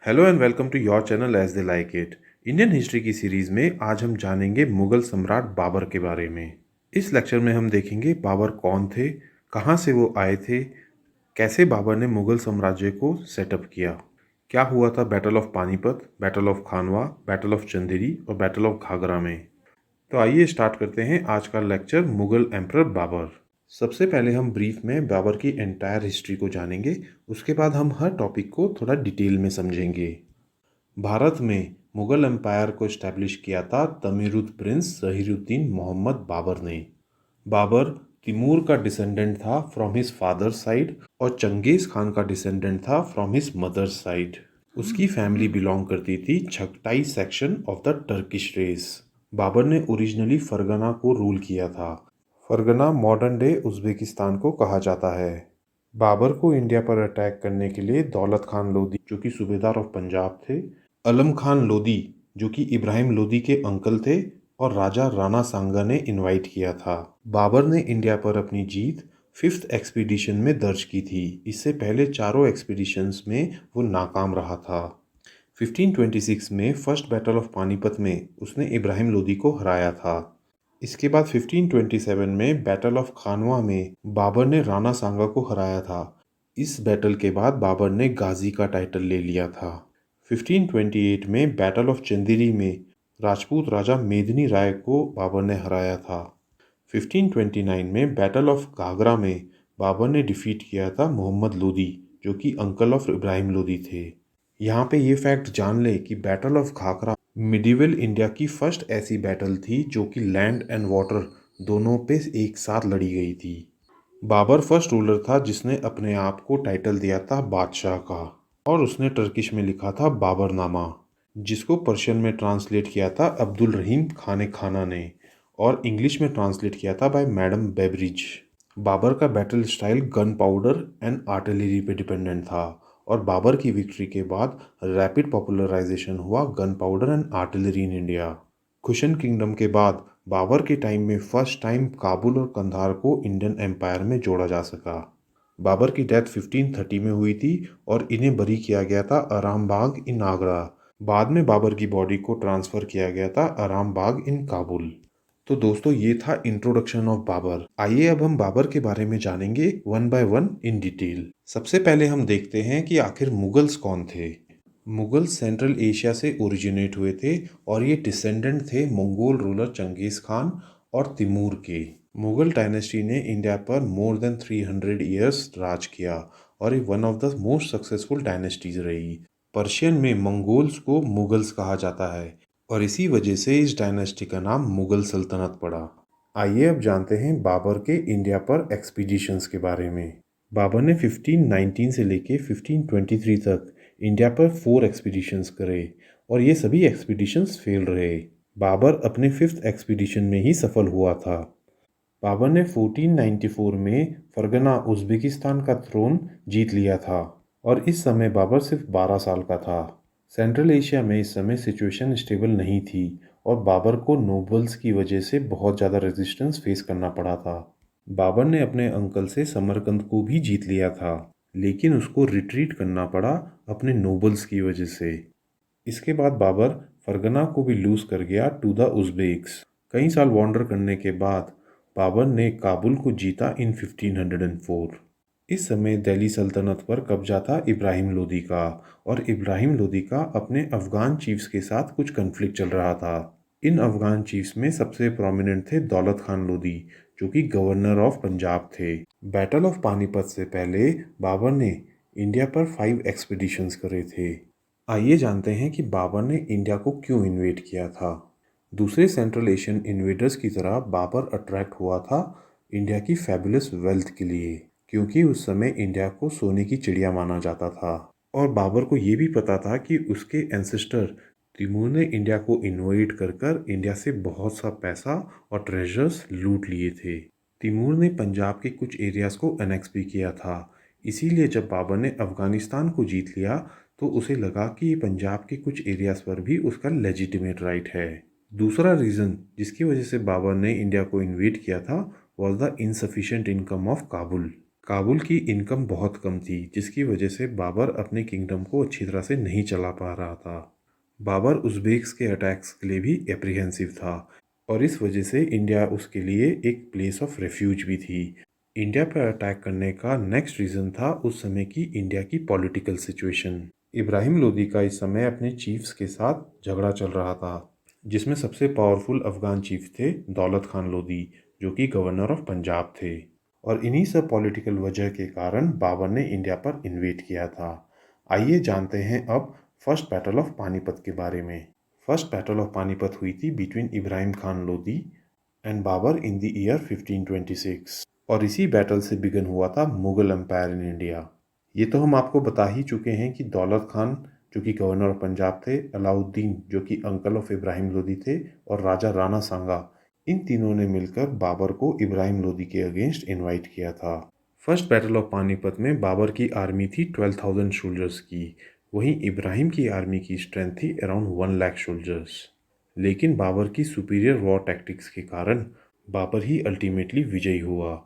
Hello and welcome to your channel as they like it. Indian history की series में आज हम जानेंगे मुगल सम्राट बाबर के बारे में। इस लेक्चर में हम देखेंगे बाबर कौन थे, कहाँ से वो आए थे, कैसे बाबर ने मुगल साम्राज्य को सेटअप किया, क्या हुआ था battle of Panipat, battle of Khanwa, battle of Chanderi और बैटल ऑफ घाघरा में। तो आइए स्टार्ट करते हैं आज का लेक्चर मुगल एम्परर बाबर। सबसे पहले हम ब्रीफ में बाबर की एंटायर हिस्ट्री को जानेंगे, उसके बाद हम हर टॉपिक को थोड़ा डिटेल में समझेंगे। भारत में मुगल एम्पायर को इस्टेब्लिश किया था तमीरुद प्रिंस ज़हीरुद्दीन मोहम्मद बाबर ने। बाबर तिमूर का डिसेंडेंट था फ्रॉम हिज फादर साइड और चंगेज खान का डिसेंडेंट था फ्रॉम हिज मदर साइड। उसकी फैमिली बिलोंग करती थी Chagatai section of the Turkish race. Babur ने ओरिजिनली फरगना को रूल किया था। फरगना मॉडर्न डे उज़्बेकिस्तान को कहा जाता है। बाबर को इंडिया पर अटैक करने के लिए दौलत खान लोदी, जो कि सूबेदार ऑफ पंजाब थे, अलम खान लोदी, जो कि इब्राहिम लोदी के अंकल थे, और राजा राणा सांगा ने इनवाइट किया था। बाबर ने इंडिया पर अपनी जीत फिफ्थ एक्सपीडिशन में दर्ज की थी। इससे पहले चारों एक्सपीडिशंस में वो नाकाम रहा था। 1526 में फर्स्ट बैटल ऑफ पानीपत में उसने इब्राहिम लोदी को हराया था। इसके बाद 1527 में बैटल ऑफ खानवा में बाबर ने राणा सांगा को हराया था। इस बैटल के बाद बाबर ने गाजी का टाइटल ले लिया था। 1528 में बैटल ऑफ चंदेरी में राजपूत राजा मेदिनी राय को बाबर ने हराया था। 1529 में बैटल ऑफ घाघरा में बाबर ने डिफीट किया था मोहम्मद लोदी, जो कि अंकल ऑफ इब्राहिम लोदी थे। यहाँ पे ये फैक्ट जान ले कि battle of Ghaghra medieval India की फर्स्ट ऐसी बैटल थी जो कि लैंड एंड वाटर दोनों पे एक साथ लड़ी गई थी। बाबर फर्स्ट रूलर था जिसने अपने आप को टाइटल दिया था बादशाह का, और उसने टर्किश में लिखा था बाबरनामा, जिसको पर्शियन में ट्रांसलेट किया था अब्दुल रहीम खाने खाना ने, और इंग्लिश में ट्रांसलेट किया था बाय मैडम बेबरिज। बाबर का battle style gun powder and artillery पे डिपेंडेंट था, और बाबर की विक्ट्री के बाद रैपिड पॉपुलराइजेशन हुआ gun powder and artillery in India. Cushion kingdom के बाद बाबर के टाइम में फर्स्ट टाइम काबुल और कंधार को इंडियन एम्पायर में जोड़ा जा सका। बाबर की डेथ 1530 में हुई थी और इन्हें बरी किया गया था आराम बाग इन आगरा। बाद में बाबर की बॉडी को ट्रांसफ़र किया गया था आराम बाग इन काबुल। तो दोस्तों, ये था इंट्रोडक्शन ऑफ बाबर। आइए अब हम बाबर के बारे में जानेंगे one by one in detail. सबसे पहले हम देखते हैं कि आखिर मुगल्स कौन थे। मुगल सेंट्रल एशिया से ओरिजिनेट हुए थे और ये डिसेंडेंट थे मंगोल रूलर चंगेज खान और तिमूर के। मुगल डायनेस्टी ने इंडिया पर मोर देन 300 ईयर्स राज किया और ये one of the most successful dynasties रही। पर्शियन में मंगोल्स को मुगल्स कहा जाता है और इसी वजह से इस डायनेस्टी का नाम मुगल सल्तनत पड़ा। आइए अब जानते हैं बाबर के इंडिया पर एक्सपीडिशंस के बारे में। बाबर ने 1519 से लेके 1523 तक इंडिया पर 4 एक्सपीडिशंस करे और ये सभी एक्सपीडिशंस फेल रहे। बाबर अपने फिफ्थ एक्सपीडिशन में ही सफल हुआ था। बाबर ने 1494 में फरगना उज़्बेकिस्तान का थ्रोन जीत लिया था और इस समय बाबर सिर्फ 12 साल का था। सेंट्रल एशिया में इस समय सिचुएशन स्टेबल नहीं थी और बाबर को नोबल्स की वजह से बहुत ज़्यादा रेजिस्टेंस फेस करना पड़ा था। बाबर ने अपने अंकल से समरकंद को भी जीत लिया था, लेकिन उसको रिट्रीट करना पड़ा अपने नोबल्स की वजह से। इसके बाद बाबर फरगना को भी लूज कर गया टू द उज़्बेक्स। कई साल वॉन्डर करने के बाद बाबर ने काबुल को जीता इन 1504। इस समय दिल्ली सल्तनत पर कब्जा था इब्राहिम लोदी का, और इब्राहिम लोदी का अपने अफगान चीफ्स के साथ कुछ कन्फ्लिक्ट चल रहा था। इन अफगान चीफ्स में सबसे प्रोमिनेंट थे दौलत खान लोदी, जो कि गवर्नर ऑफ पंजाब थे। बैटल ऑफ पानीपत से पहले बाबर ने इंडिया पर 5 एक्सपीडिशंस करे थे। आइए जानते हैं कि बाबर ने इंडिया को क्यों इन्वेड किया था। दूसरे सेंट्रल एशियन इन्वेडर्स की तरह बाबर अट्रैक्ट हुआ था इंडिया की फैबुलस वेल्थ के लिए, क्योंकि उस समय इंडिया को सोने की चिड़िया माना जाता था और बाबर को ये भी पता था कि उसके एंसेस्टर तिमूर ने इंडिया को इन्वेड कर कर इंडिया से बहुत सा पैसा और ट्रेजर्स लूट लिए थे। तिमूर ने पंजाब के कुछ एरियाज को अनेक्स भी किया था, इसीलिए जब बाबर ने अफगानिस्तान को जीत लिया तो उसे लगा कि पंजाब के कुछ एरियाज पर भी उसका लेजिटिमेट राइट है। दूसरा रीज़न जिसकी वजह से बाबर ने इंडिया को इन्वेड किया था was the insufficient income of Kabul. Kabul की इनकम बहुत कम थी, जिसकी वजह से बाबर अपने किंगडम को अच्छी तरह से नहीं चला पा रहा था। बाबर उज़्बेक्स के अटैक्स के लिए भी एप्रीहेंसिव था और इस वजह से इंडिया उसके लिए एक प्लेस ऑफ रेफ्यूज भी थी। इंडिया पर अटैक करने का नेक्स्ट रीज़न था उस समय की इंडिया की पॉलिटिकल सिचुएशन। इब्राहिम लोदी का इस समय अपने चीफ्स के साथ झगड़ा चल रहा था, जिसमें सबसे पावरफुल अफगान चीफ थे दौलत खान लोदी, जो कि गवर्नर ऑफ पंजाब थे। और इन्हीं सब पॉलिटिकल वजह के कारण बाबर ने इंडिया पर इन्वेट किया था। आइए जानते हैं अब फर्स्ट बैटल ऑफ पानीपत के बारे में। फर्स्ट बैटल ऑफ पानीपत हुई थी between Ibrahim Khan Lodi and Babur in the year 1526 और इसी बैटल से बिगन हुआ था मुगल एम्पायर इन इंडिया। ये तो हम आपको बता ही चुके हैं कि दौलत खान जो कि गवर्नर ऑफ पंजाब थे, अलाउद्दीन जो कि अंकल ऑफ इब्राहिम लोदी थे और राजा राणा सांगा, इन तीनों ने मिलकर बाबर को इब्राहिम लोदी के अगेंस्ट इनवाइट किया था। फर्स्ट बैटल ऑफ पानीपत में बाबर की आर्मी थी 12,000 सोल्जर्स की, वहीं इब्राहिम की आर्मी की स्ट्रेंथ थी अराउंड 1 लाख सोल्जर्स। लेकिन बाबर की सुपीरियर वॉर टैक्टिक्स के कारण बाबर ही अल्टीमेटली विजयी हुआ।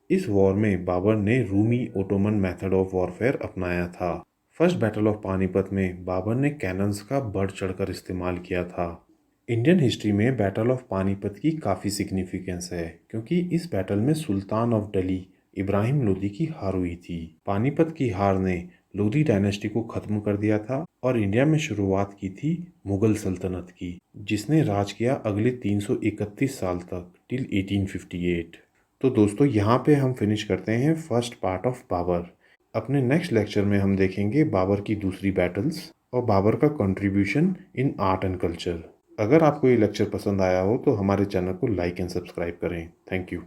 इस वॉर में बाबर ने Rumi Ottoman method of warfare अपनाया था। फर्स्ट बैटल ऑफ पानीपत में बाबर ने कैनन्स का बढ़ चढ़कर इस्तेमाल किया था। इंडियन हिस्ट्री में बैटल ऑफ पानीपत की काफ़ी सिग्निफिकेंस है, क्योंकि इस बैटल में सुल्तान ऑफ दिल्ली इब्राहिम लोदी की हार हुई थी। पानीपत की हार ने लोदी डायनेस्टी को ख़त्म कर दिया था और इंडिया में शुरुआत की थी मुगल सल्तनत की, जिसने राज किया अगले 331 साल तक टिल 1858। तो दोस्तों, यहाँ पे हम फिनिश करते हैं फर्स्ट पार्ट ऑफ बाबर। अपने नेक्स्ट लेक्चर में हम देखेंगे बाबर की दूसरी बैटल्स और बाबर का contribution in art and culture. अगर आपको ये लेक्चर पसंद आया हो तो हमारे चैनल को लाइक एंड सब्सक्राइब करें। Thank you.